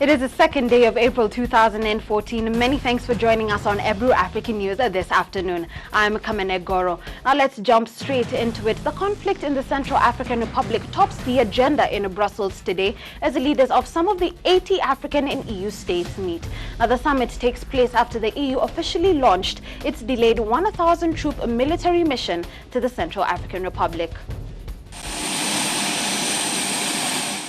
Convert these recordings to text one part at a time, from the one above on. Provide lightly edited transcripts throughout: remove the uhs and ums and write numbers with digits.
It is the second day of April 2014. Many thanks for joining us on Ebru African News this afternoon. I'm Kamene Goro. Now let's jump straight into it. The conflict in the Central African Republic tops the agenda in Brussels today as the leaders of some of the 80 African and EU states meet. Now the summit takes place after the EU officially launched its delayed 1,000-troop military mission to the Central African Republic.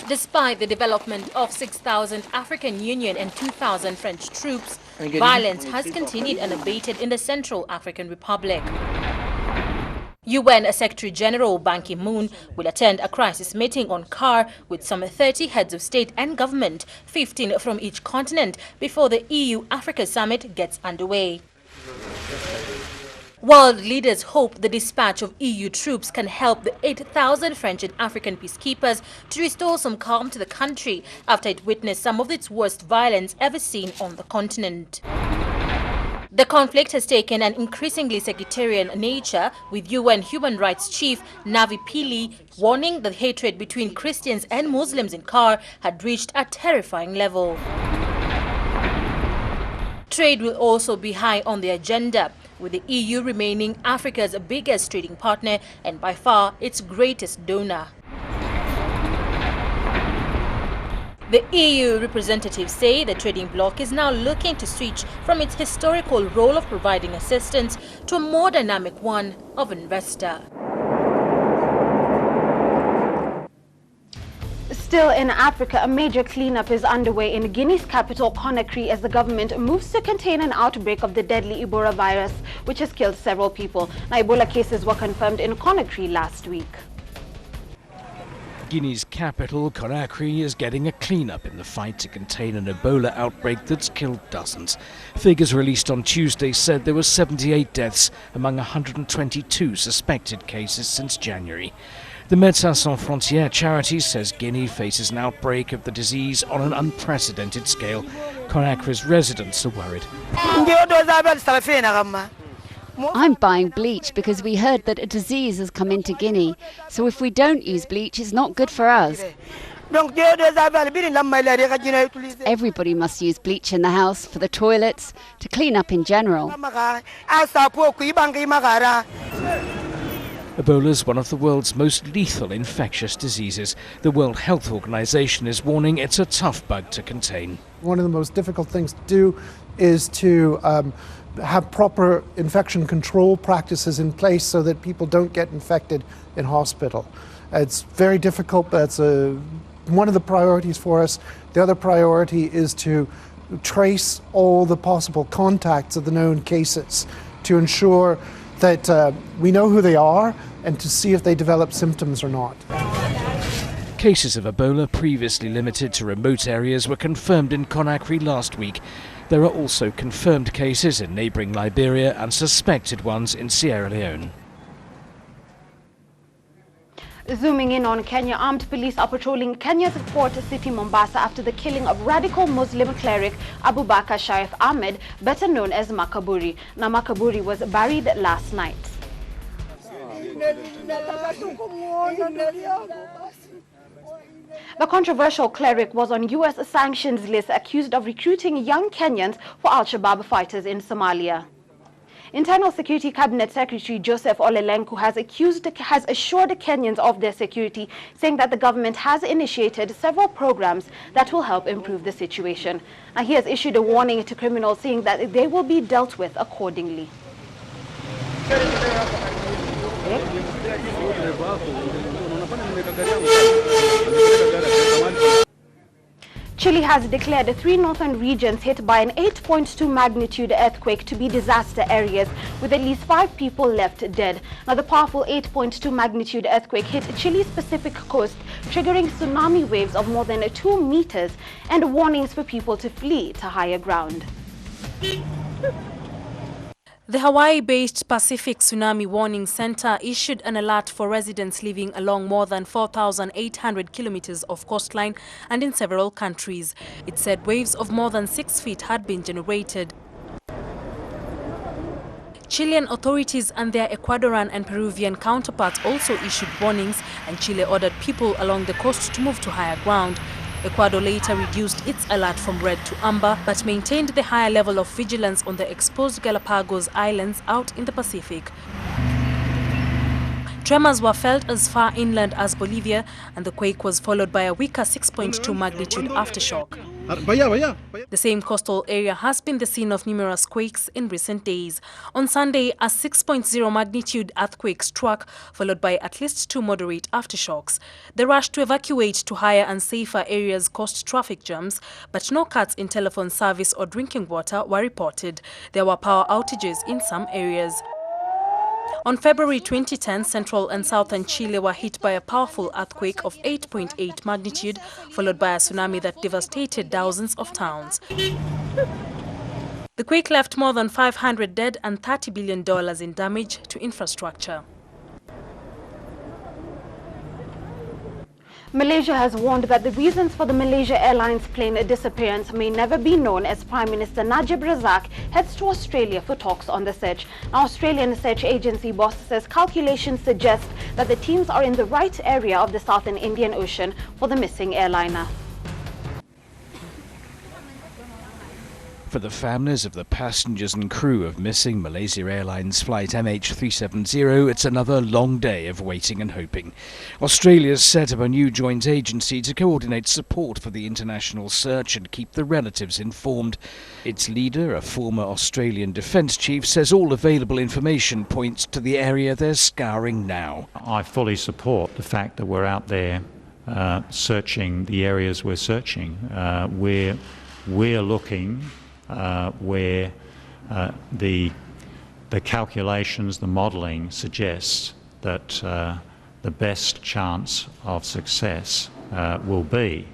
Despite the development of 6,000 African Union and 2,000 French troops, violence has continued unabated in the Central African Republic. UN Secretary General Ban Ki-moon will attend a crisis meeting on CAR with some 30 heads of state and government, 15 from each continent, before the EU-Africa summit gets underway. World leaders hope the dispatch of EU troops can help the 8,000 French and African peacekeepers to restore some calm to the country after it witnessed some of its worst violence ever seen on the continent. The conflict has taken an increasingly sectarian nature, with UN Human Rights Chief Navi Pillay warning that hatred between Christians and Muslims in CAR had reached a terrifying level. Trade will also be high on the agenda, with the EU remaining Africa's biggest trading partner and by far its greatest donor. The EU representatives say the trading bloc is now looking to switch from its historical role of providing assistance to a more dynamic one of investor. Still in Africa, a major cleanup is underway in Guinea's capital, Conakry, as the government moves to contain an outbreak of the deadly Ebola virus, which has killed several people. Now, Ebola cases were confirmed in Conakry last week. Guinea's capital, Conakry, is getting a clean-up in the fight to contain an Ebola outbreak that's killed dozens. Figures released on Tuesday said there were 78 deaths among 122 suspected cases since January. The Médecins Sans Frontières charity says Guinea faces an outbreak of the disease on an unprecedented scale. Conakry's residents are worried. I'm buying bleach because we heard that a disease has come into Guinea. So if we don't use bleach, it's not good for us. Everybody must use bleach in the house, for the toilets, to clean up in general. Ebola is one of the world's most lethal infectious diseases. The World Health Organization is warning it's a tough bug to contain. One of the most difficult things to do is to have proper infection control practices in place so that people don't get infected in hospital. It's very difficult, but it's one of the priorities for us. The other priority is to trace all the possible contacts of the known cases to ensure that we know who they are and to see if they develop symptoms or not. Cases of Ebola previously limited to remote areas were confirmed in Conakry last week. There are also confirmed cases in neighbouring Liberia and suspected ones in Sierra Leone. Zooming in on Kenya, armed police are patrolling Kenya's port city Mombasa after the killing of radical Muslim cleric Abu Bakr Sharif Ahmed, better known as Makaburi. Now, Makaburi was buried last night. The controversial cleric was on U.S. sanctions list, accused of recruiting young Kenyans for Al-Shabaab fighters in Somalia. Internal Security Cabinet Secretary Joseph Olelenku has assured Kenyans of their security, saying that the government has initiated several programs that will help improve the situation. Now, he has issued a warning to criminals, saying that they will be dealt with accordingly. Chile has declared 3 northern regions hit by an 8.2 magnitude earthquake to be disaster areas, with at least 5 people left dead. Now, the powerful 8.2 magnitude earthquake hit Chile's Pacific coast, triggering tsunami waves of more than 2 meters and warnings for people to flee to higher ground. The Hawaii-based Pacific Tsunami Warning Center issued an alert for residents living along more than 4,800 kilometers of coastline and in several countries. It said waves of more than 6 feet had been generated. Chilean authorities and their Ecuadorian and Peruvian counterparts also issued warnings, and Chile ordered people along the coast to move to higher ground. Ecuador later reduced its alert from red to amber, but maintained the higher level of vigilance on the exposed Galapagos Islands out in the Pacific. Tremors were felt as far inland as Bolivia, and the quake was followed by a weaker 6.2 magnitude aftershock. The same coastal area has been the scene of numerous quakes in recent days. On Sunday, a 6.0 magnitude earthquake struck, followed by at least 2 moderate aftershocks. The rush to evacuate to higher and safer areas caused traffic jams, but no cuts in telephone service or drinking water were reported. There were power outages in some areas. On February 2010, central and southern Chile were hit by a powerful earthquake of 8.8 magnitude, followed by a tsunami that devastated thousands of towns. The quake left more than 500 dead and $30 billion in damage to infrastructure. Malaysia has warned that the reasons for the Malaysia Airlines plane disappearance may never be known as Prime Minister Najib Razak heads to Australia for talks on the search. An Australian search agency boss says calculations suggest that the teams are in the right area of the Southern Indian Ocean for the missing airliner. For the families of the passengers and crew of missing Malaysia Airlines flight MH370, it's another long day of waiting and hoping. Australia's set up a new joint agency to coordinate support for the international search and keep the relatives informed. Its leader, a former Australian defence chief, says all available information points to the area they're scouring now. I fully support the fact that we're out there searching the areas we're searching. We're looking where the calculations, the modelling suggests that the best chance of success will be.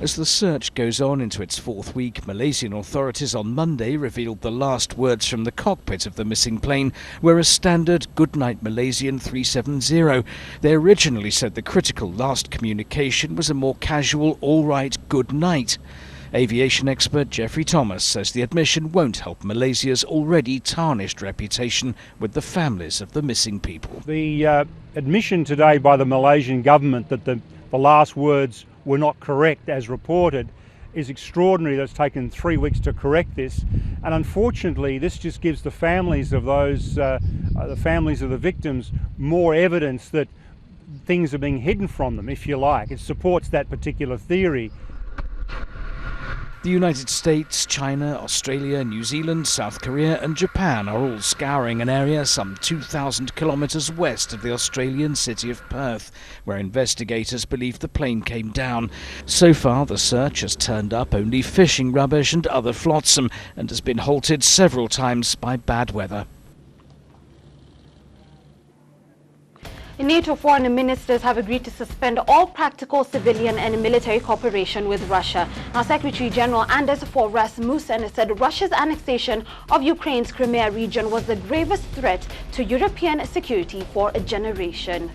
As the search goes on into its 4th week, Malaysian authorities on Monday revealed the last words from the cockpit of the missing plane were a standard "Goodnight Malaysian 370. They originally said the critical last communication was a more casual "all right, good night." Aviation expert Jeffrey Thomas says the admission won't help Malaysia's already tarnished reputation with the families of the missing people. The admission today by the Malaysian government that the last words were not correct as reported is extraordinary. That's taken 3 weeks to correct this, and unfortunately this just gives the families of the families of the victims more evidence that things are being hidden from them, if you like. It supports that particular theory. The United States, China, Australia, New Zealand, South Korea and Japan are all scouring an area some 2,000 kilometres west of the Australian city of Perth, where investigators believe the plane came down. So far, the search has turned up only fishing rubbish and other flotsam and has been halted several times by bad weather. NATO foreign ministers have agreed to suspend all practical civilian and military cooperation with Russia. Now, Secretary General Anders Fogh Rasmussen said Russia's annexation of Ukraine's Crimea region was the gravest threat to European security for a generation.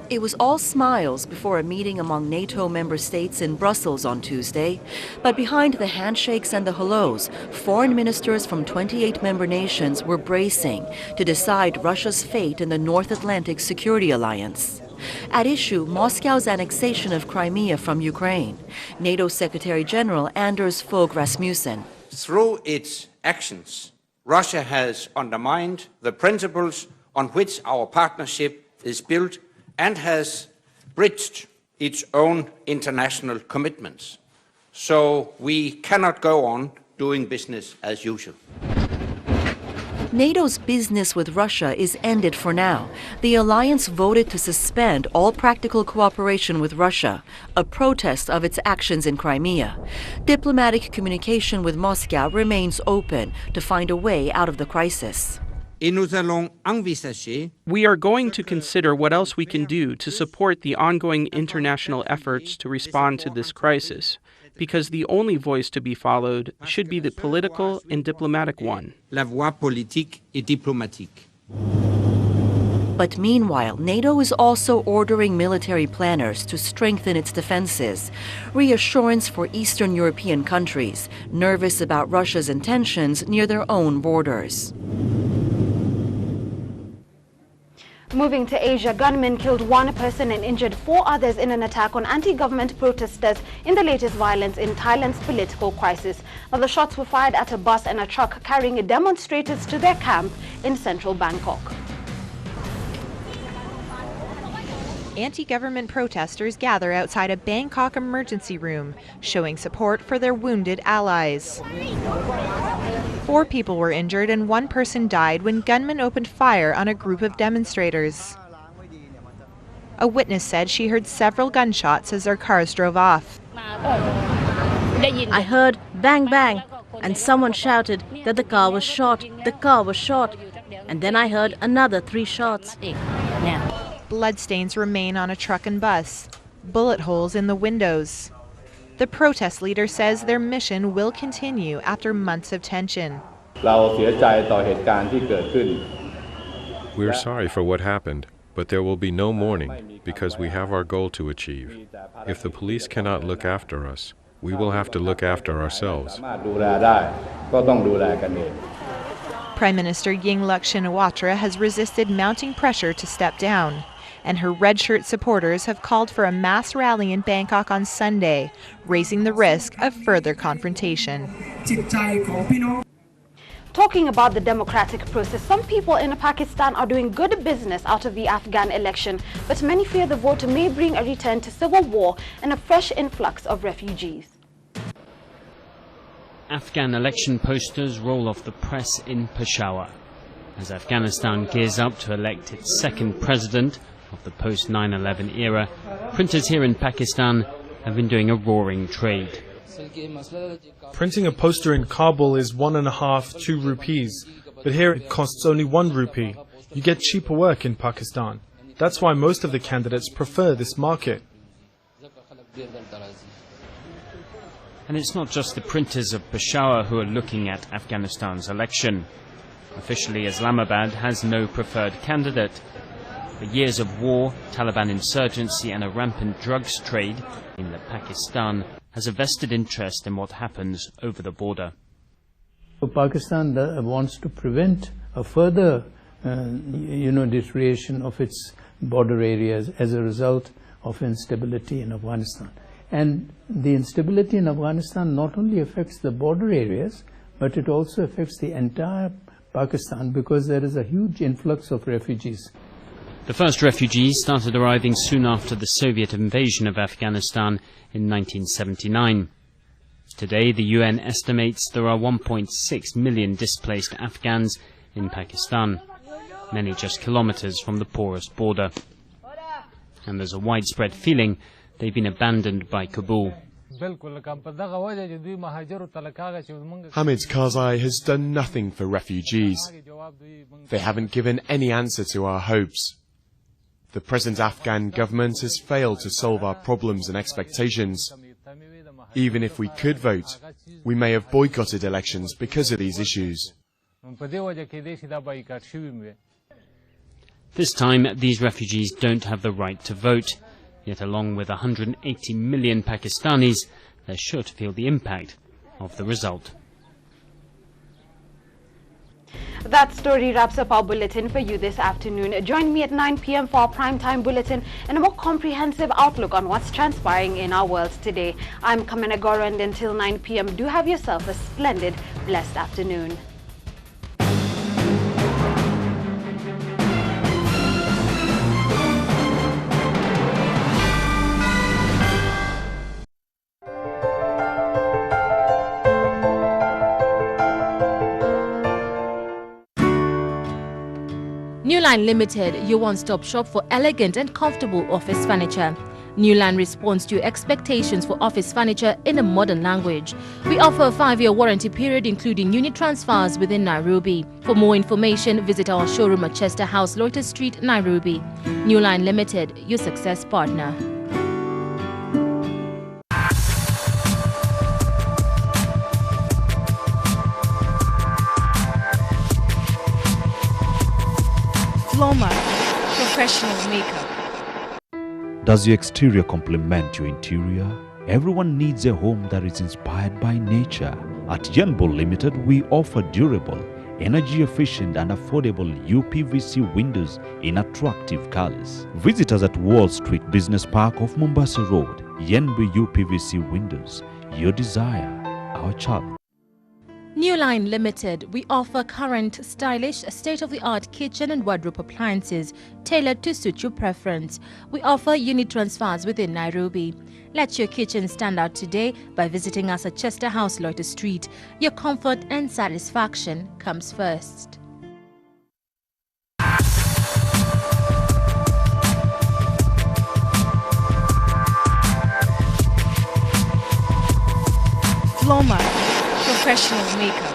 It was all smiles before a meeting among NATO member states in Brussels on Tuesday. But behind the handshakes and the hellos, foreign ministers from 28 member nations were bracing to decide Russia's fate in the North Atlantic Security Alliance. At issue, Moscow's annexation of Crimea from Ukraine. NATO Secretary General Anders Fogh Rasmussen. Through its actions, Russia has undermined the principles on which our partnership is built and has breached its own international commitments. So we cannot go on doing business as usual. NATO's business with Russia is ended for now. The alliance voted to suspend all practical cooperation with Russia, a protest of its actions in Crimea. Diplomatic communication with Moscow remains open to find a way out of the crisis. We are going to consider what else we can do to support the ongoing international efforts to respond to this crisis, because the only voice to be followed should be the political and diplomatic one. But meanwhile, NATO is also ordering military planners to strengthen its defenses. Reassurance for Eastern European countries, nervous about Russia's intentions near their own borders. Moving to Asia, gunmen killed one person and injured 4 others in an attack on anti-government protesters in the latest violence in Thailand's political crisis. Now, the shots were fired at a bus and a truck carrying demonstrators to their camp in central Bangkok. Anti-government protesters gather outside a Bangkok emergency room, showing support for their wounded allies. 4 people were injured and 1 person died when gunmen opened fire on a group of demonstrators. A witness said she heard several gunshots as their cars drove off. I heard bang bang and someone shouted that the car was shot, and then I heard another 3 shots. Bloodstains remain on a truck and bus, bullet holes in the windows. The protest leader says their mission will continue after months of tension. We're sorry for what happened, but there will be no mourning because we have our goal to achieve. If the police cannot look after us, we will have to look after ourselves. Prime Minister Yingluck Shinawatra has resisted mounting pressure to step down, and her red shirt supporters have called for a mass rally in Bangkok on Sunday, raising the risk of further confrontation. Talking about the democratic process, some people in Pakistan are doing good business out of the Afghan election, but many fear the vote may bring a return to civil war and a fresh influx of refugees. Afghan election posters roll off the press in Peshawar as Afghanistan gears up to elect its second president of the post-9/11 era. Printers here in Pakistan have been doing a roaring trade. Printing a poster in Kabul is 1.5 to 2 rupees, but here it costs only 1 rupee. You get cheaper work in Pakistan. That's why most of the candidates prefer this market. And it's not just the printers of Peshawar who are looking at Afghanistan's election. Officially, Islamabad has no preferred candidate. The years of war, Taliban insurgency and a rampant drugs trade in Pakistan has a vested interest in what happens over the border. Pakistan wants to prevent a further deterioration of its border areas as a result of instability in Afghanistan. And the instability in Afghanistan not only affects the border areas, but it also affects the entire Pakistan because there is a huge influx of refugees. The first refugees started arriving soon after the Soviet invasion of Afghanistan in 1979. Today, the UN estimates there are 1.6 million displaced Afghans in Pakistan, many just kilometers from the porous border. And there's a widespread feeling they've been abandoned by Kabul. Hamid Karzai has done nothing for refugees. They haven't given any answer to our hopes. The present Afghan government has failed to solve our problems and expectations. Even if we could vote, we may have boycotted elections because of these issues. This time, these refugees don't have the right to vote. Yet along with 180 million Pakistanis, they're sure to feel the impact of the result. That story wraps up our bulletin for you this afternoon. Join me at 9 p.m. for our primetime bulletin and a more comprehensive outlook on what's transpiring in our world today. I'm Kamene Goro, and until 9 p.m. do have yourself a splendid, blessed afternoon. Newline Limited, your one-stop shop for elegant and comfortable office furniture. Newline responds to your expectations for office furniture in a modern language. We offer a 5-year warranty period including unit transfers within Nairobi. For more information, visit our showroom at Chester House, Loiter Street, Nairobi. Newline Limited, your success partner. Floma, professional makeup. Does your exterior complement your interior? Everyone needs a home that is inspired by nature. At Yenbo Limited, we offer durable, energy efficient and affordable UPVC windows in attractive colors. Visit us at Wall Street Business Park off Mombasa Road. Yenbu UPVC windows, your desire, our challenge. New Line Limited, we offer current, stylish, state-of-the-art kitchen and wardrobe appliances tailored to suit your preference. We offer unit transfers within Nairobi. Let your kitchen stand out today by visiting us at Chester House, Loiter Street. Your comfort and satisfaction comes first. Floma, professional makeup.